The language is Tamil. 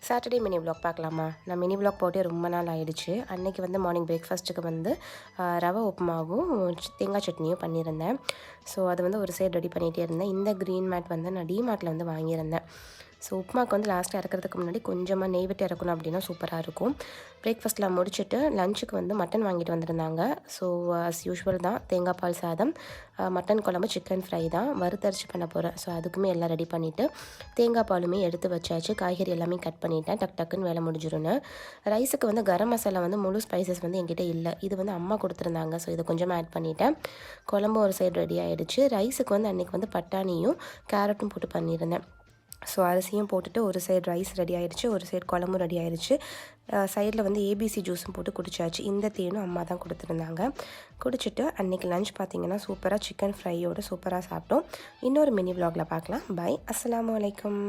சாட்டர்டே மினி விலாக் பார்க்கலாமா? நான் மினி விலாக் போட்டே ரொம்ப நாள் ஆகிடுச்சு. அன்றைக்கி வந்து மார்னிங் பிரேக்ஃபாஸ்ட்டுக்கு வந்து ரவை உப்புமாவும் தேங்காய் சட்னியும் பண்ணியிருந்தேன். ஸோ அது வந்து ஒரு சைடு ரெடி பண்ணிகிட்டே இருந்தேன். இந்த க்ரீன் மேட் வந்து நான் டிமார்ட்டில் வந்து வாங்கியிருந்தேன். ஸோ உப்புமாவுக்கு வந்து லாஸ்ட்டாக இறக்கிறதுக்கு முன்னாடி கொஞ்சமாக நெய் விட்டு இறக்கணும் அப்படின்னா சூப்பராக இருக்கும். பிரேக்ஃபாஸ்ட்டில் முடிச்சுட்டு லஞ்சுக்கு வந்து மட்டன் வாங்கிட்டு வந்திருந்தாங்க. ஸோ அஸ் யூஷுவல் தான் தேங்காய் பால் சாதம், மட்டன் குழம்பு, சிக்கன் ஃப்ரை தான் வறுத்தரிச்சு பண்ண போகிறேன். ஸோ அதுக்குமே எல்லாம் ரெடி பண்ணிவிட்டு தேங்காய் பாலுமே எடுத்து வச்சாச்சு. காய்கறி எல்லாமே கட் பண்ணிட்டேன். டக்குன்னு வேலை முடிஞ்சிருன்னு. ரைஸுக்கு வந்து கரம் மசாலா வந்து முழு ஸ்பைசஸ் வந்து என்கிட்ட இல்லை. இது வந்து அம்மா கொடுத்துருந்தாங்க. ஸோ இதை கொஞ்சமாக ஆட் பண்ணிவிட்டேன். குழம்பு ஒரு சைடு ரெடி ஆகிடுச்சு. ரைஸுக்கு வந்து அன்றைக்கி வந்து பட்டாணியும் கேரட்டும் போட்டு பண்ணியிருந்தேன். ஸோ அரிசியும் போட்டுட்டு ஒரு சைடு ரைஸ் ரெடி ஆகிடுச்சு, ஒரு சைடு குழம்பும் ரெடி ஆகிடுச்சு. சைடில் வந்து ஏபிசி ஜூஸும் போட்டு குடிச்சாச்சு. இந்த தேனும் அம்மா தான் கொடுத்துருந்தாங்க. குடிச்சிட்டு அன்றைக்கி லஞ்ச் பார்த்திங்கன்னா சூப்பராக சிக்கன் ஃப்ரையோடு சூப்பராக சாப்பிட்டோம். இன்னொரு மினி விலாகில் பார்க்கலாம். பை. அஸ்ஸலாமு அலைக்கும்.